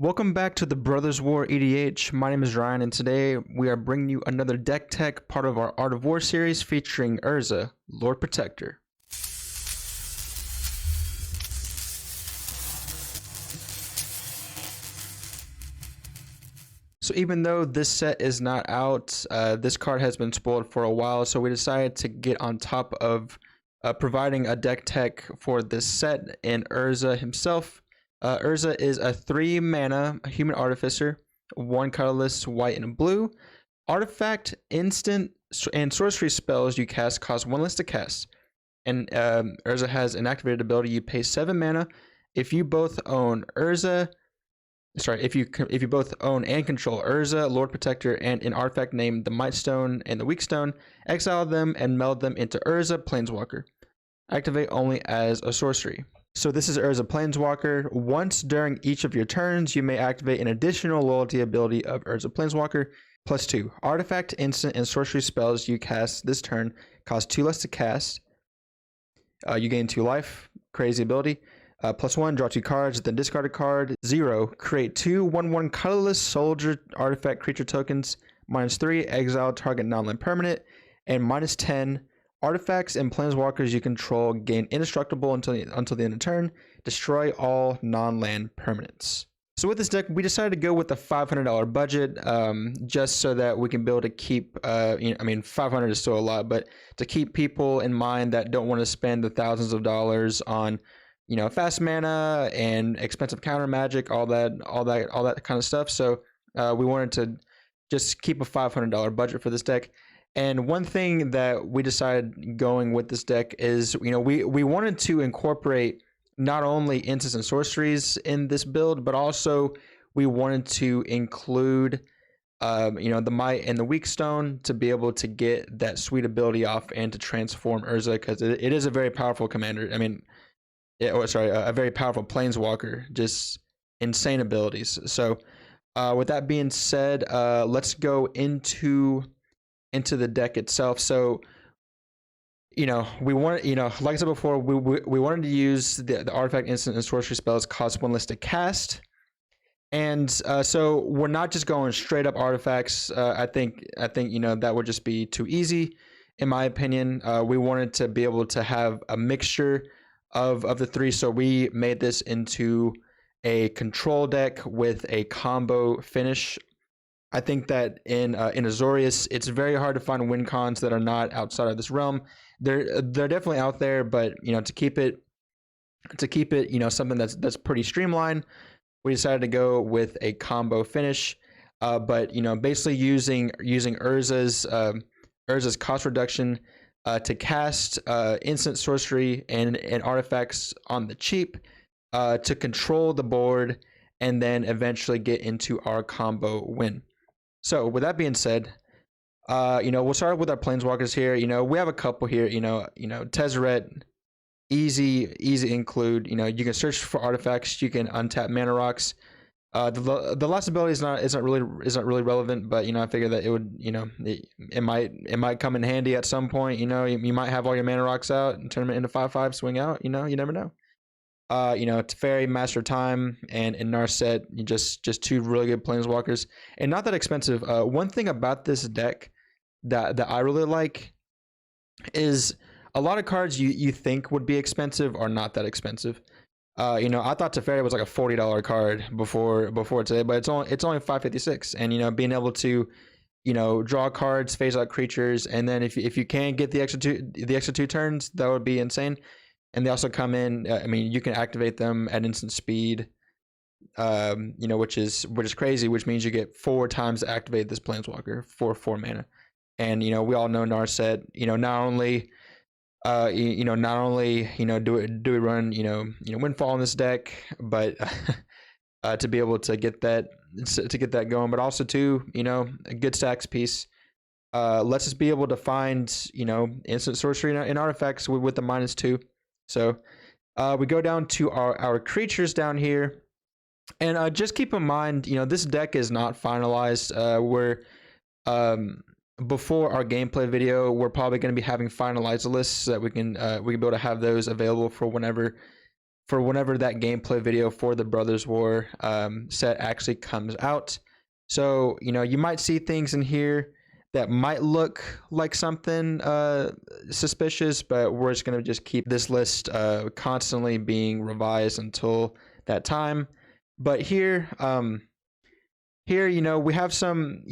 Welcome back to the Brothers War EDH. My name is Ryan, and today we are bringing you another deck tech, part of our Art of War series featuring Urza, Lord Protector. So even though this set is not out, this card has been spoiled for a while, so we decided to get on top of providing a deck tech for this set in Urza himself. Urza is a 3-mana human artificer, 1 colorless, white and blue. Artifact, instant, and sorcery spells you cast cost 1 less to cast. And Urza has an activated ability. You pay 7 mana. If you both own Urza, if you both own and control Urza, Lord Protector, and an artifact named the Might Stone and the Weak Stone, exile them and meld them into Urza Planeswalker. Activate only as a sorcery. So this is Urza Planeswalker. Once during each of your turns, you may activate an additional loyalty ability of Urza Planeswalker. +2. Artifact, instant, and sorcery spells you cast this turn cost 2 less to cast. You gain 2 life. Crazy ability. +1. Draw 2 cards, then discard a card. 0. Create 2 1/1 colorless soldier artifact creature tokens. -3. Exile target non-land permanent. And -10. Artifacts and planeswalkers you control gain indestructible until the end of turn. Destroy all non-land permanents. So with this deck, we decided to go with a $500 budget, just so that we can be able to keep, $500 is still a lot, but to keep people in mind that don't want to spend the thousands of dollars on, fast mana and expensive counter magic, all that kind of stuff. So we wanted to just keep a $500 budget for this deck. And one thing that we decided going with this deck is, we wanted to incorporate not only instants and sorceries in this build, but also we wanted to include, the Might and the Weak Stone to be able to get that sweet ability off and to transform Urza, because it is a very powerful commander. A very powerful planeswalker, just insane abilities. So with that being said, let's go into the deck itself. So we want, like I said before, we wanted to use the artifact, instant, and sorcery spells cost 1 less to cast. And so we're not just going straight up artifacts. I think that would just be too easy, in my opinion. We wanted to be able to have a mixture of the three, so we made this into a control deck with a combo finish. I think that in Azorius, it's very hard to find win cons that are not outside of this realm. They're definitely out there, but to keep it something that's pretty streamlined, we decided to go with a combo finish. But basically using Urza's cost reduction to cast instant sorcery and artifacts on the cheap, to control the board, and then eventually get into our combo win. So with that being said, we'll start with our planeswalkers here. We have a couple here. Tezzeret, easy include. You can search for artifacts. You can untap mana rocks. The last ability isn't really relevant, but I figure that it would, it might come in handy at some point. You might have all your mana rocks out and turn them into 5/5 swing out. You never know. Teferi, Master of Time, and Narset, just 2 really good planeswalkers, and not that expensive. One thing about this deck that I really like is a lot of cards you think would be expensive are not that expensive. I thought Teferi was like a $40 card before today, but it's only $5.56, and being able to draw cards, phase out creatures, and then if you can get the extra two turns, that would be insane. And they also come in, you can activate them at instant speed, which is crazy, which means you get 4 times to activate this planeswalker for 4 mana. And we all know Narset, not only do we run Windfall in this deck, but to be able to get that going, but also too, a good stacks piece. Let's just be able to find instant sorcery and artifacts with the -2. So we go down to our creatures down here, and just keep in mind, this deck is not finalized. Before our gameplay video, we're probably going to be having finalized lists so that we can be able to have those available for whenever for whenever that gameplay video for the Brothers War set actually comes out. So, you might see things in here that might look like something suspicious, but we're just going to just keep this list constantly being revised until that time. But here, we have some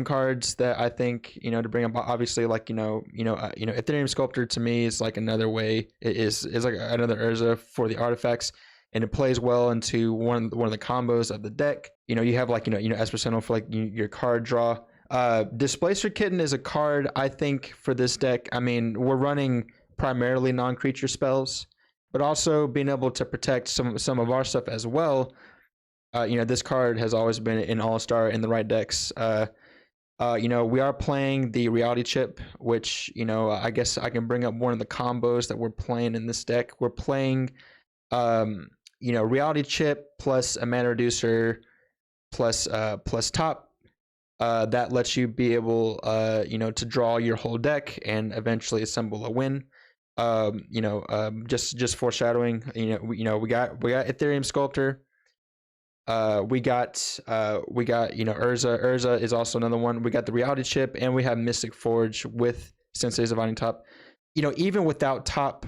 cards that I think, to bring up. Obviously, like, Ethereum Sculptor to me is like another way. It is like another Urza for the artifacts, and it plays well into one of the combos of the deck. You have like, Espresso for like your card draw. Displacer Kitten is a card I think for this deck. I mean, we're running primarily non-creature spells, but also being able to protect some of our stuff as well. This card has always been an all-star in the right decks. We are playing the Reality Chip, which, I guess I can bring up one of the combos that we're playing in this deck. We're playing, Reality Chip plus a mana reducer plus top. That lets you be able, to draw your whole deck and eventually assemble a win. Just foreshadowing. We got Ethereum Sculptor. We got Urza. Urza is also another one. We got the Reality Chip, and we have Mystic Forge with Sensei's Dividing Top. Even without top,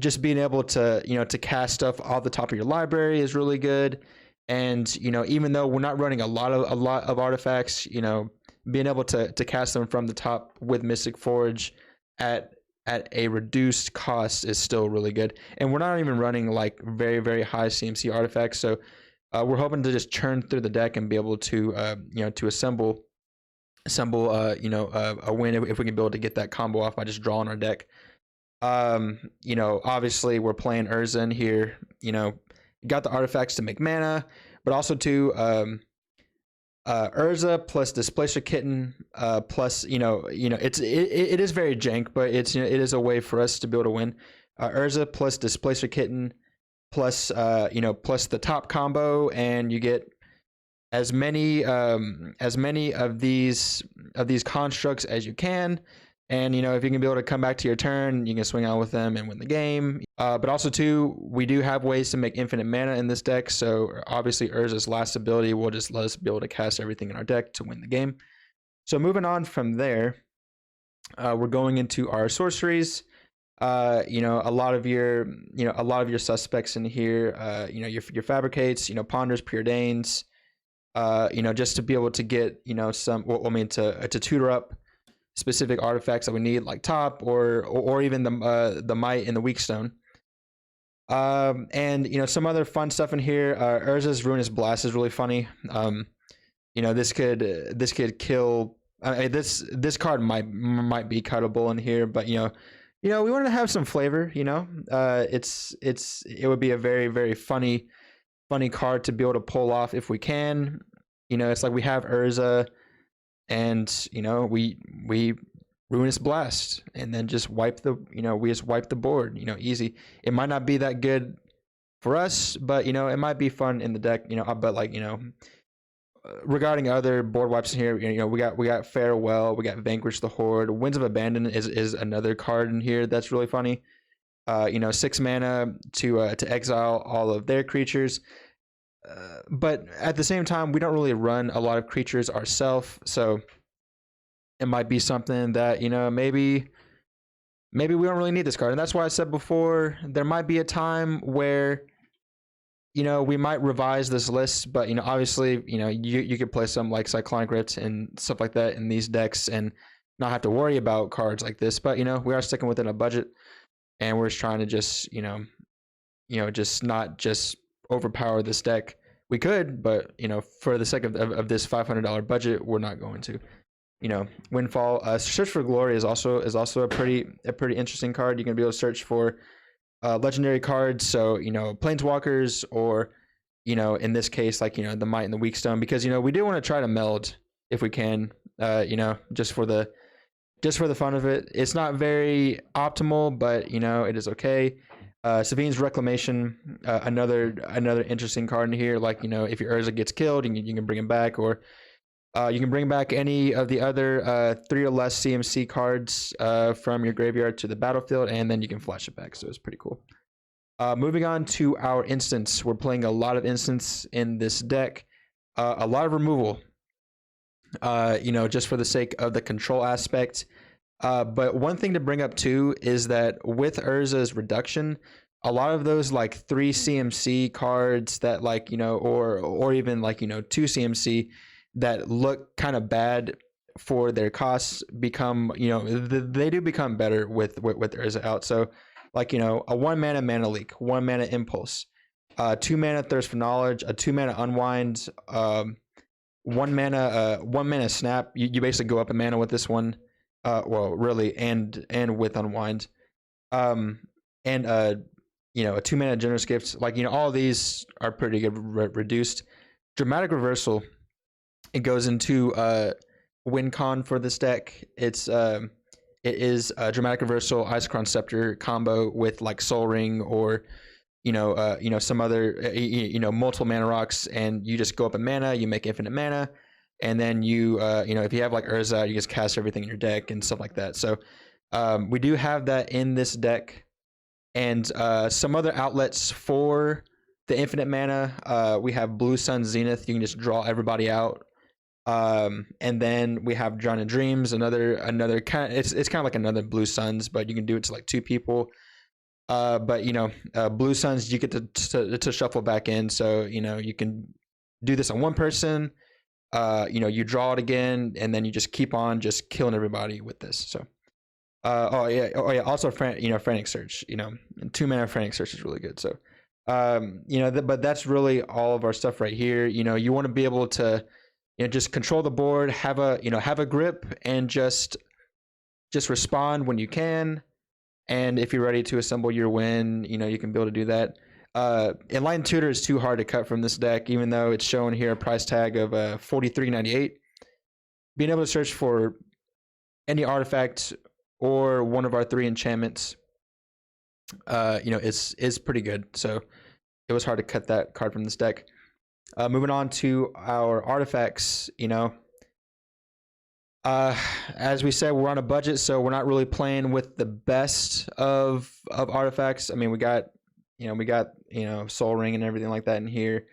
just being able to to cast stuff off the top of your library is really good. And even though we're not running a lot of artifacts, being able to cast them from the top with Mystic Forge at a reduced cost is still really good. And we're not even running like very, very high CMC artifacts, so we're hoping to just churn through the deck and be able to to assemble a win if we can be able to get that combo off by just drawing our deck. Obviously we're playing Urza in here. Got the artifacts to make mana, but also to Urza plus Displacer Kitten plus it is very jank, but it is a way for us to be able to win. Urza plus Displacer Kitten plus plus the top combo, and you get as many of these constructs as you can. And if you can be able to come back to your turn, you can swing out with them and win the game. But also too, we do have ways to make infinite mana in this deck. So obviously Urza's last ability will just let us be able to cast everything in our deck to win the game. So moving on from there, we're going into our sorceries. A lot of your suspects in here. Your fabricates. Ponders, preordains. Just to be able to get to tutor up specific artifacts that we need, like top or even the might and the weak stone. And some other fun stuff in here. Urza's Ruinous Blast is really funny. This could kill. This card might be cuttable in here, but we want to have some flavor. It would be a very, very funny card to be able to pull off if we can. It's like we have Urza, and we Ruinous Blast, and then just wipe the board. Easy. It might not be that good for us, but it might be fun in the deck. But regarding other board wipes in here, we got Farewell, we got Vanquish the Horde. Winds of Abandon is another card in here that's really funny. 6 mana to exile all of their creatures. But at the same time, we don't really run a lot of creatures ourselves, so it might be something that maybe we don't really need this card. And that's why I said before, there might be a time where we might revise this list, but obviously you could play some like Cyclonic Rift and stuff like that in these decks and not have to worry about cards like this. But we are sticking within a budget, and we're just trying to just just not just overpower this deck. We could, but for the sake of this $500 budget, we're not going to. Windfall. Search for Glory is also a pretty interesting card. You can be able to search for legendary cards, so planeswalkers, or in this case, like the might and the weak stone, because we do want to try to meld if we can, just for the fun of it. It's not very optimal, but it is okay. Savine's Reclamation, another interesting card in here. Like if your Urza gets killed, you can bring him back, or you can bring back any of the other 3 or less CMC cards from your graveyard to the battlefield, and then you can flash it back. So it's pretty cool. Moving on to our instance, we're playing a lot of instance in this deck. A lot of removal. Just for the sake of the control aspect. But one thing to bring up too is that with Urza's reduction, a lot of those like 3 CMC cards that or even 2 CMC that look kind of bad for their costs become, they do become better with Urza out. So a 1 mana leak, 1 mana impulse, 2 mana thirst for knowledge, a 2 mana unwind, 1 mana snap. You basically go up a mana with this one. Really, and with unwind, and a 2 mana generous gift. All of these are pretty good reduced. Dramatic reversal. It goes into win con for this deck. It is a dramatic reversal Isochron Scepter combo with like Soul Ring or some other multiple mana rocks, and you just go up a mana, you make infinite mana, and then if you have like Urza, you just cast everything in your deck and stuff like that. So we do have that in this deck, and some other outlets for the infinite mana. We have Blue Sun Zenith. You can just draw everybody out. And then we have Drown in Dreams, another kind of, it's kind of like another Blue Suns, but you can do it to like 2 people. But Blue Suns you get to shuffle back in, so you can do this on 1 person. You draw it again, and then you just keep on just killing everybody with this. So also Frantic Search, 2 mana Frantic Search is really good. So but that's really all of our stuff right here. You want to be able to just control the board, have a grip, and just respond when you can. And if you're ready to assemble your win, you can be able to do that. Enlightened Tutor is too hard to cut from this deck, even though it's showing here a price tag of $43.98. Being able to search for any artifact or one of our 3 enchantments, is pretty good. So it was hard to cut that card from this deck. Moving on to our artifacts, as we said, we're on a budget, so we're not really playing with the best of artifacts. I mean, we got Soul Ring and everything like that in here,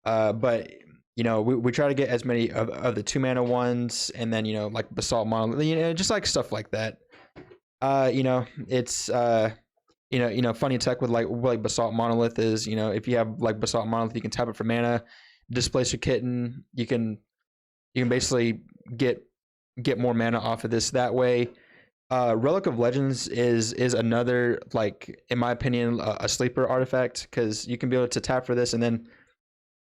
but we try to get as many of the 2 mana ones, and then like Basalt Monolith, just like stuff like that. It's funny tech with like Basalt Monolith is, if you have like Basalt Monolith, you can tap it for mana, displace your kitten. You can basically get more mana off of this that way. Relic of Legends is another, like, in my opinion, a sleeper artifact, because you can be able to tap for this, and then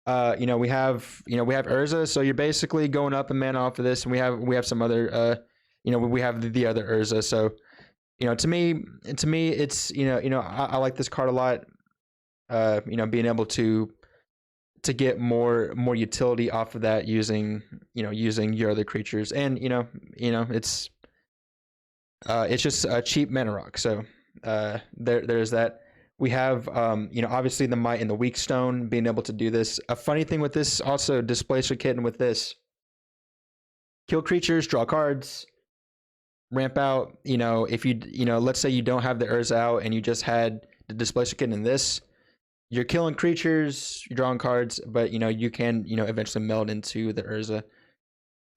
we have Urza, so you're basically going up a mana off of this, and we have some other we have the other Urza. So to me it's I like this card a lot. Being able to get more utility off of that using your other creatures, and it's just a cheap mana rock. So there's that. We have obviously the Might and the Weak Stone, being able to do this. A funny thing with this, also displace your kitten with this. Kill creatures, draw cards, ramp out. If let's say you don't have the Urza out and you just had the displace your kitten in this, you're killing creatures, you're drawing cards, but you can eventually meld into the Urza.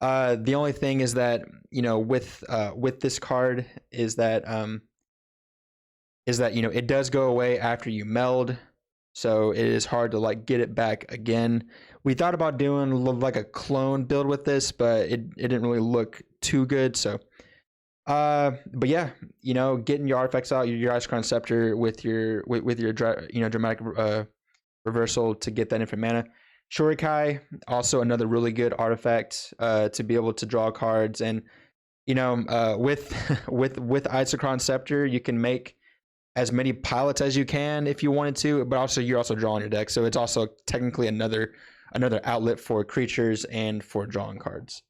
The only thing is that with this card is that it does go away after you meld, so it is hard to like get it back again. We thought about doing like a clone build with this, but it didn't really look too good. So but yeah, getting your artifacts out, your Isochron Scepter with your dramatic reversal to get that infinite mana. Shurikai, also another really good artifact to be able to draw cards, and with Isochron Scepter, you can make as many pilots as you can if you wanted to, but also you're also drawing your deck, so it's also technically another outlet for creatures and for drawing cards.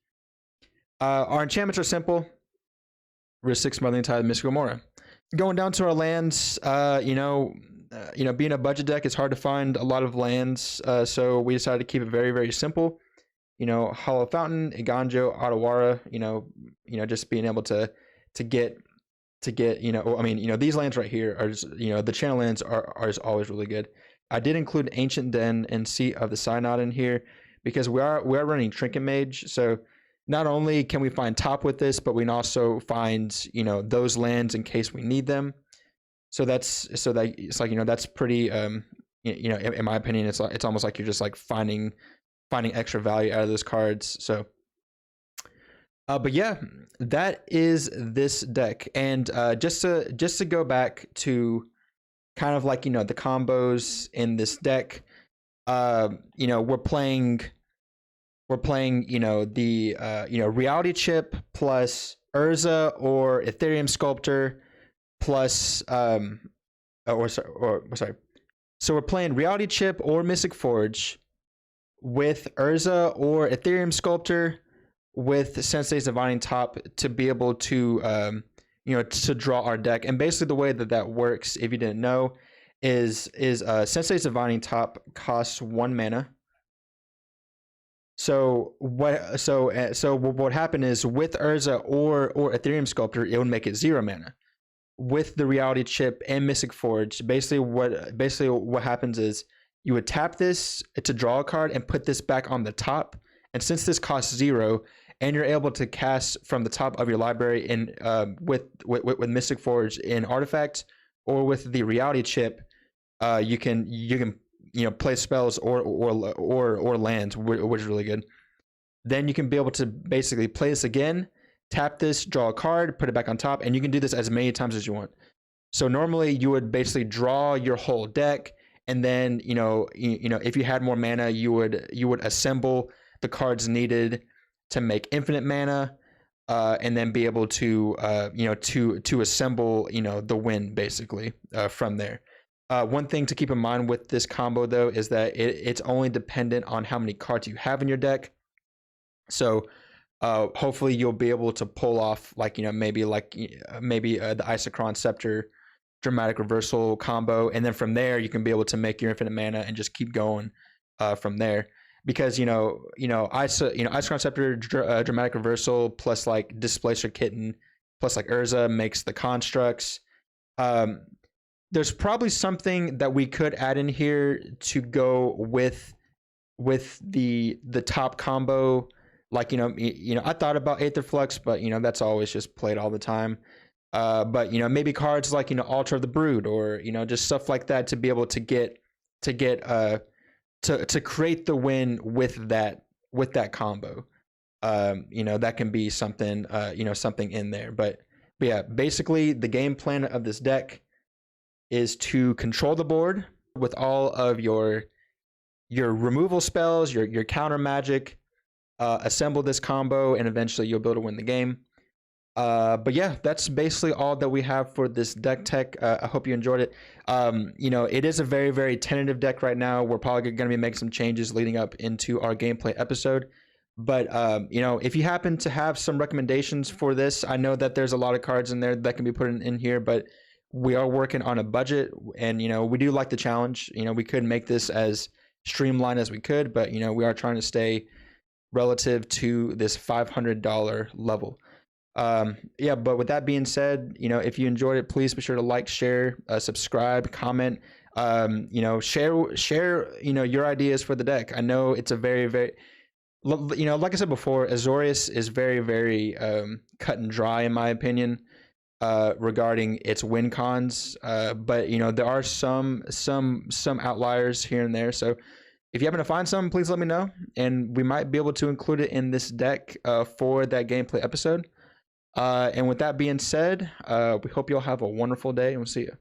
Our enchantments are simple. Risk 6 Smothering Tide, Mystical Mora. Going down to our lands, being a budget deck, it's hard to find a lot of lands, so we decided to keep it very, very simple. Hollow Fountain, Iganjo, Otawara, just being able to get to get, I mean, these lands right here are just, the channel lands are just always really good. I did include Ancient Den and Seat of the Synod in here because we are running Trinket Mage. So not only can we find top with this, but we can also find, those lands in case we need them. So it's like, that's pretty, in my opinion, it's almost like you're just like finding extra value out of those cards. So but yeah, that is this deck. And just to go back to kind of like, the combos in this deck, we're playing, the Reality Chip plus Urza or Ethereum Sculptor plus sorry. So we're playing Reality Chip or Mystic Forge with Urza or Ethereum Sculptor with Sensei's Divining Top to be able to to draw our deck. And basically the way that works, if you didn't know, is Sensei's Divining Top costs 1 mana. So what happened is with Urza or Ethereum Sculptor, it would make it 0 mana. With the Reality Chip and Mystic Forge, basically what happens is you would tap this to draw a card and put this back on the top. And since this costs 0, and you're able to cast from the top of your library in with Mystic Forge in Artifact or with the Reality Chip, you can play spells or lands, which is really good. Then you can be able to basically play this again, tap this, draw a card, put it back on top, and you can do this as many times as you want. So normally you would basically draw your whole deck, and then if you had more mana, you would assemble the cards needed to make infinite mana, and then be able to to assemble the win basically from there. One thing to keep in mind with this combo though is that it's only dependent on how many cards you have in your deck. So hopefully you'll be able to pull off maybe the Isochron Scepter Dramatic Reversal combo, and then from there you can be able to make your infinite mana and just keep going from there. Because Isochron Scepter Dramatic Reversal plus like Displacer Kitten plus like Urza makes the constructs. There's probably something that we could add in here to go with the top combo. Like I thought about Aether Flux, but that's always just played all the time. But maybe cards like Altar of the Brood or just stuff like that to be able to get to create the win with that combo. That can be something something in there. But yeah, basically the game plan of this deck is to control the board with all of your removal spells, your counter magic, assemble this combo, and eventually you'll be able to win the game. But yeah, that's basically all that we have for this deck tech. I hope you enjoyed it. It is a very, very tentative deck right now. We're probably going to be making some changes leading up into our gameplay episode. But, if you happen to have some recommendations for this, I know that there's a lot of cards in there that can be put in here, but we are working on a budget, and, we do like the challenge. We could make this as streamlined as we could, but, we are trying to stay relative to this $500 level. Yeah, but with that being said, if you enjoyed it, please be sure to like, share, subscribe, comment, share your ideas for the deck. I know it's a very, very, like I said before, Azorius is very, very cut and dry in my opinion regarding its win cons, but there are some outliers here and there. So if you happen to find some, please let me know, and we might be able to include it in this deck for that gameplay episode. And with that being said, we hope you all have a wonderful day, and we'll see you.